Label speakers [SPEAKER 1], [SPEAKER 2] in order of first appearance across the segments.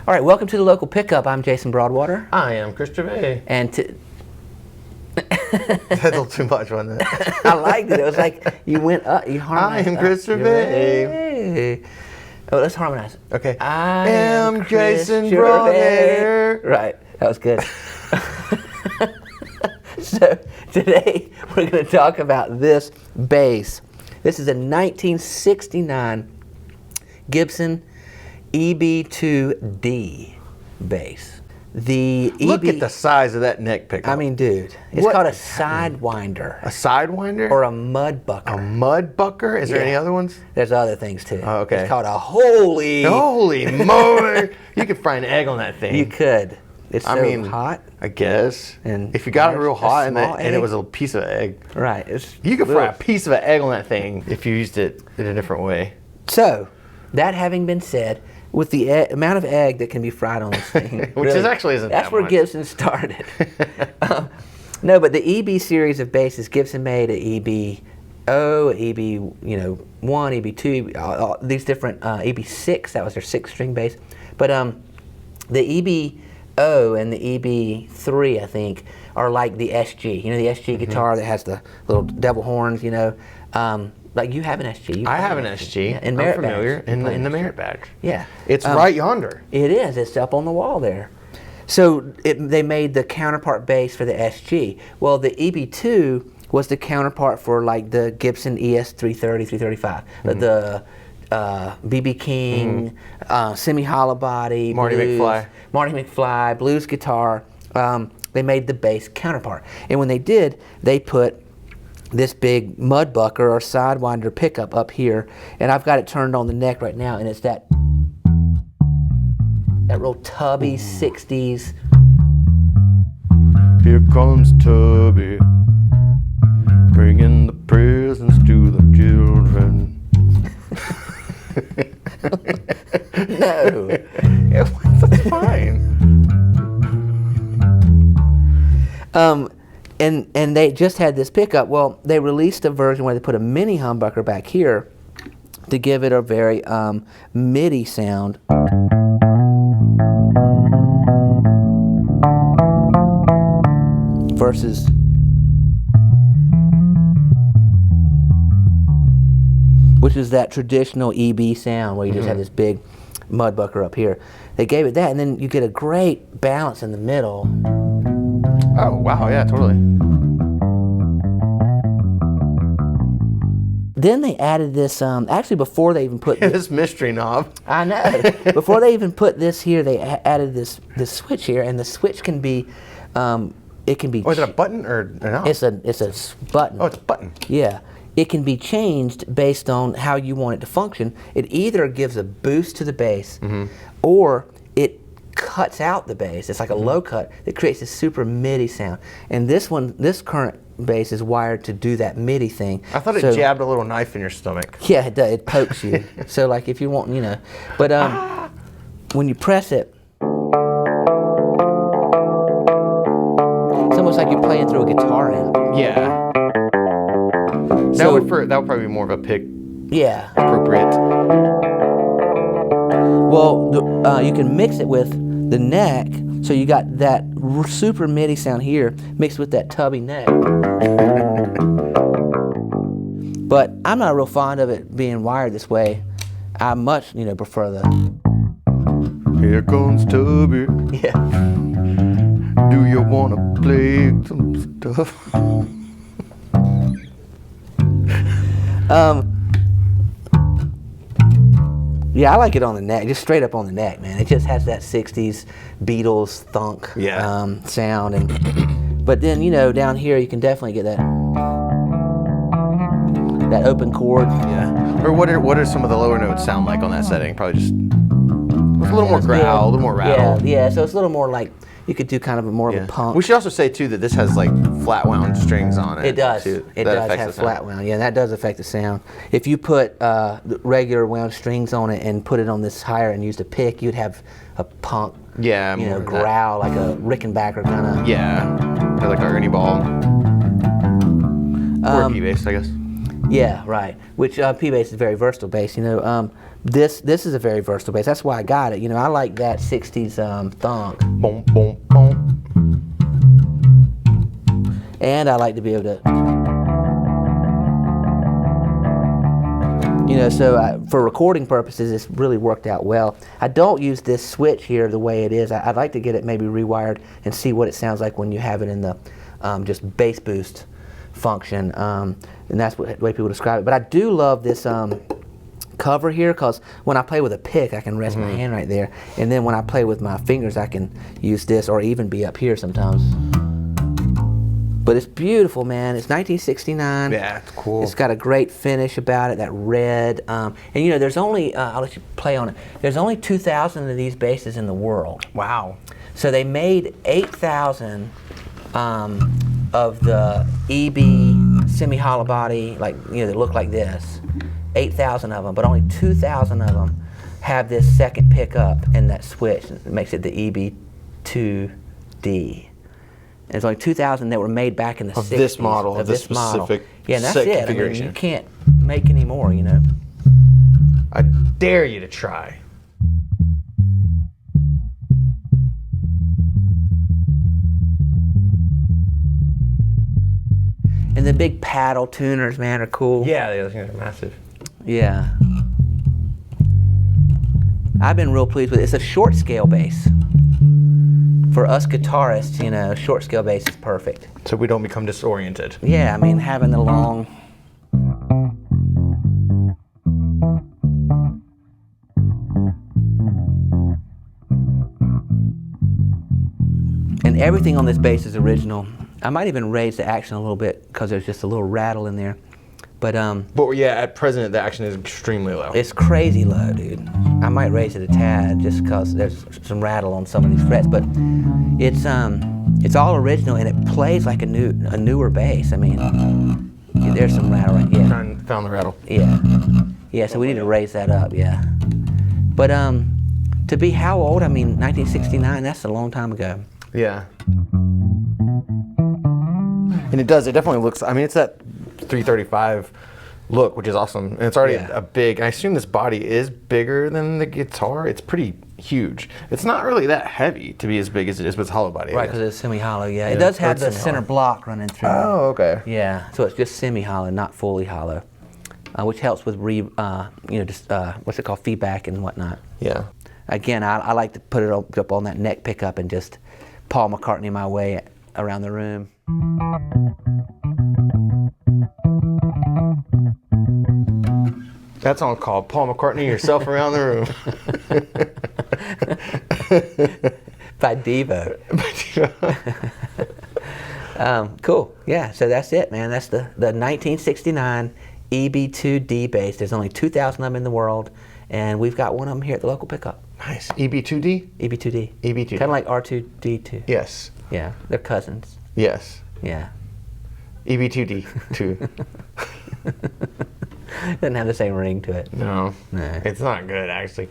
[SPEAKER 1] All right, welcome to the local pickup. I'm Jason Broadwater.
[SPEAKER 2] I am Chris Tubby.
[SPEAKER 1] And
[SPEAKER 2] That's a little too much, wasn't it?
[SPEAKER 1] I liked it. It was like you went up, you harmonized.
[SPEAKER 2] I am Chris Tubby.
[SPEAKER 1] Hey. Oh, let's harmonize.
[SPEAKER 2] Okay.
[SPEAKER 1] I
[SPEAKER 2] am Jason
[SPEAKER 1] Chris
[SPEAKER 2] Broadwater.
[SPEAKER 1] Right, that was good. So today we're going to talk about this bass. This is a 1969 Gibson EB-2D bass. The
[SPEAKER 2] Look at the size of that neck pickup.
[SPEAKER 1] I mean, dude, it's
[SPEAKER 2] What
[SPEAKER 1] called a
[SPEAKER 2] is happening?
[SPEAKER 1] sidewinder.
[SPEAKER 2] A sidewinder?
[SPEAKER 1] Or a mudbucker.
[SPEAKER 2] A mudbucker? Is there any other ones?
[SPEAKER 1] There's other things too.
[SPEAKER 2] Oh, okay.
[SPEAKER 1] It's called a holy.
[SPEAKER 2] Holy moly! You could fry an egg on that thing.
[SPEAKER 1] You could. It's so
[SPEAKER 2] I mean,
[SPEAKER 1] hot.
[SPEAKER 2] I guess.
[SPEAKER 1] And
[SPEAKER 2] if you got it real hot and
[SPEAKER 1] small
[SPEAKER 2] it was a piece of egg.
[SPEAKER 1] Right.
[SPEAKER 2] You could fry a piece of an egg on that thing if you used it in a different way.
[SPEAKER 1] So, that having been said, with the amount of egg that can be fried on this thing,
[SPEAKER 2] Which
[SPEAKER 1] really,
[SPEAKER 2] actually isn't
[SPEAKER 1] that's
[SPEAKER 2] that
[SPEAKER 1] where
[SPEAKER 2] much.
[SPEAKER 1] Gibson started. No, but the EB series of basses, Gibson made an EB-0, EB-1, EB-2, all these different EB-6. That was their 6-string bass. But the EB-0 and the EB-3, I think, are like the SG. You know, the SG guitar that has the little devil horns. You know. Like you have an SG.
[SPEAKER 2] I have an SG.
[SPEAKER 1] Yeah,
[SPEAKER 2] I'm familiar in the merit badge.
[SPEAKER 1] Yeah.
[SPEAKER 2] It's right yonder.
[SPEAKER 1] It is. It's up on the wall there. So they made the counterpart bass for the SG. Well, the EB-2 was the counterpart for like the Gibson ES-330, 335, the B.B. King, semi-hollow body,
[SPEAKER 2] Marty
[SPEAKER 1] McFly, blues guitar. They made the bass counterpart. And when they did, they put this big mudbucker or sidewinder pickup up here, and I've got it turned on the neck right now, and it's that real Tubby 60s.
[SPEAKER 2] Here comes Tubby, bringing the presents to the children.
[SPEAKER 1] No,
[SPEAKER 2] That's fine.
[SPEAKER 1] And they just had this pickup. Well, they released a version where they put a mini humbucker back here to give it a very MIDI sound. Versus which is that traditional EB sound where you just have this big mudbucker up here. They gave it that, and then you get a great balance in the middle.
[SPEAKER 2] Oh, wow, yeah, totally.
[SPEAKER 1] Then they added this, actually before they even put
[SPEAKER 2] this mystery knob.
[SPEAKER 1] I know. Before they even put this here, they added this switch here, and the switch can be, it can be.
[SPEAKER 2] Oh, is it a button or a knob?
[SPEAKER 1] It's a button.
[SPEAKER 2] Oh, it's a button.
[SPEAKER 1] Yeah. It can be changed based on how you want it to function. It either gives a boost to the bass, or it cuts out the bass. It's like a low cut that creates this super MIDI sound. And this current bass is wired to do that MIDI thing.
[SPEAKER 2] I thought it jabbed a little knife in your stomach.
[SPEAKER 1] Yeah, it does. It pokes you. So like if you want, you know, but when you press it, it's almost like you're playing through a guitar amp.
[SPEAKER 2] Yeah. That would probably be more of a pick.
[SPEAKER 1] Yeah.
[SPEAKER 2] Appropriate.
[SPEAKER 1] Well, you can mix it with the neck, so you got that super MIDI sound here mixed with that Tubby neck. But I'm not real fond of it being wired this way. I much, prefer the.
[SPEAKER 2] Here comes Tubby.
[SPEAKER 1] Yeah.
[SPEAKER 2] Do you want to play some stuff?
[SPEAKER 1] Yeah, I like it on the neck, just straight up on the neck, man. It just has that 60s Beatles thunk sound. But then, down here you can definitely get that open chord.
[SPEAKER 2] Yeah. Or what are some of the lower notes sound like on that setting? Probably just with a little more growl, a little more rattle.
[SPEAKER 1] Yeah, so it's a little more like, you could do kind of more of a punk.
[SPEAKER 2] We should also say too that this has like flat wound strings on it.
[SPEAKER 1] It does.
[SPEAKER 2] Too.
[SPEAKER 1] It does have flat wound. Yeah, that does affect the sound. If you put regular wound strings on it and put it on this higher and used a pick, you'd have a punk.
[SPEAKER 2] Yeah.
[SPEAKER 1] Growl like a Rickenbacker kind of.
[SPEAKER 2] Yeah. Or like a Ernie Ball. Or a P bass, I guess.
[SPEAKER 1] Yeah, right. Which P bass is a very versatile bass. You know, this is a very versatile bass. That's why I got it. You know, I like that '60s thunk,
[SPEAKER 2] Boom, boom, boom.
[SPEAKER 1] and I like to be able to. You know, so for recording purposes, it's really worked out well. I don't use this switch here the way it is. I'd like to get it maybe rewired and see what it sounds like when you have it in the just bass boost function, and that's the way people describe it. But I do love this cover here, because when I play with a pick, I can rest my hand right there, and then when I play with my fingers, I can use this, or even be up here sometimes. But it's beautiful, man. It's 1969.
[SPEAKER 2] Yeah, it's cool.
[SPEAKER 1] It's got a great finish about it, that red. And you know, there's only, I'll let you play on it, there's only 2,000 of these basses in the world.
[SPEAKER 2] Wow.
[SPEAKER 1] So they made 8,000 of the EB semi-hollow body, like, you know, that look like this. 8,000 of them, but only 2,000 of them have this second pickup and that switch. It makes it the EB-2D. And there's only 2,000 that were made back in the 60s.
[SPEAKER 2] Of this model,
[SPEAKER 1] of
[SPEAKER 2] this
[SPEAKER 1] model.
[SPEAKER 2] specific
[SPEAKER 1] Yeah, and that's
[SPEAKER 2] set
[SPEAKER 1] it.
[SPEAKER 2] configuration.
[SPEAKER 1] I mean, you can't make any more, you know.
[SPEAKER 2] I dare you to try.
[SPEAKER 1] And the big paddle tuners, man, are cool.
[SPEAKER 2] Yeah, those things are massive.
[SPEAKER 1] Yeah. I've been real pleased with it. It's a short scale bass. For us guitarists, you know, short scale bass is perfect.
[SPEAKER 2] So we don't become disoriented.
[SPEAKER 1] Yeah, I mean, having the long. And everything on this bass is original. I might even raise the action a little bit, because there's just a little rattle in there. But
[SPEAKER 2] yeah, at present the action is extremely low.
[SPEAKER 1] it's crazy low, dude. I might raise it a tad just because there's some rattle on some of these frets, but it's all original, and it plays like a newer bass. I mean, there's some rattle right here.
[SPEAKER 2] Found the rattle.
[SPEAKER 1] Yeah, yeah. So we need to raise that up. Yeah, but to be how old? I mean, 1969. That's a long time ago.
[SPEAKER 2] Yeah. And it does. It definitely looks. I mean, it's that 335 look, which is awesome, and it's already a big. I assume this body is bigger than the guitar. It's pretty huge. It's not really that heavy to be as big as it is with hollow body.
[SPEAKER 1] Right, because it's semi-hollow. Yeah, it does have the center block running through.
[SPEAKER 2] Oh, okay.
[SPEAKER 1] Yeah, so it's just semi-hollow, not fully hollow, which helps with what's it called, feedback and whatnot.
[SPEAKER 2] Yeah.
[SPEAKER 1] Again, I like to put it up on that neck pickup and just Paul McCartney my way around the room.
[SPEAKER 2] That song called Paul McCartney Yourself Around the Room.
[SPEAKER 1] By Devo. Cool. Yeah, so that's it, man. That's the 1969 EB-2D bass. There's only 2,000 of them in the world, and we've got one of them here at the local pickup.
[SPEAKER 2] Nice. EB-2D?
[SPEAKER 1] EB-2D.
[SPEAKER 2] EB-2D.
[SPEAKER 1] Kind of like R2D2.
[SPEAKER 2] Yes.
[SPEAKER 1] Yeah, they're cousins.
[SPEAKER 2] Yes.
[SPEAKER 1] Yeah.
[SPEAKER 2] EB-2D. Two.
[SPEAKER 1] Doesn't have the same ring to it.
[SPEAKER 2] No.
[SPEAKER 1] No.
[SPEAKER 2] It's not good, actually.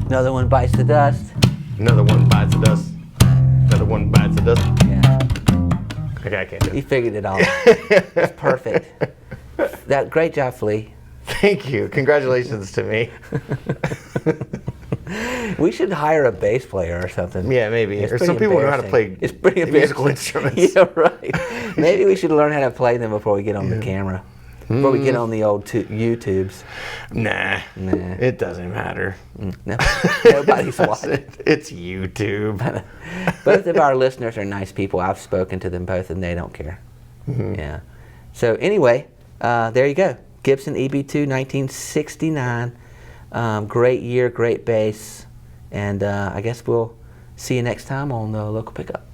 [SPEAKER 1] Another one bites the dust.
[SPEAKER 2] Another one bites the dust. Another one bites the dust.
[SPEAKER 1] Yeah.
[SPEAKER 2] Okay, I can't do
[SPEAKER 1] You
[SPEAKER 2] it.
[SPEAKER 1] figured it out. It's perfect. Great job, Flea.
[SPEAKER 2] Thank you. Congratulations to me.
[SPEAKER 1] We should hire a bass player or something.
[SPEAKER 2] Yeah, maybe.
[SPEAKER 1] It's
[SPEAKER 2] Or
[SPEAKER 1] pretty
[SPEAKER 2] some people know how to
[SPEAKER 1] embarrassing.
[SPEAKER 2] play
[SPEAKER 1] It's pretty
[SPEAKER 2] musical
[SPEAKER 1] embarrassing.
[SPEAKER 2] instruments.
[SPEAKER 1] Yeah, right. Maybe we should learn how to play them before we get on the camera. Before we get on the old YouTubes.
[SPEAKER 2] Nah.
[SPEAKER 1] Nah.
[SPEAKER 2] It doesn't matter.
[SPEAKER 1] No, nobody's watching.
[SPEAKER 2] It's YouTube.
[SPEAKER 1] Both of our listeners are nice people. I've spoken to them both, and they don't care. Yeah. So anyway, there you go. Gibson EB-2, 1969. Great year, great bass, and I guess we'll see you next time on the local pickup.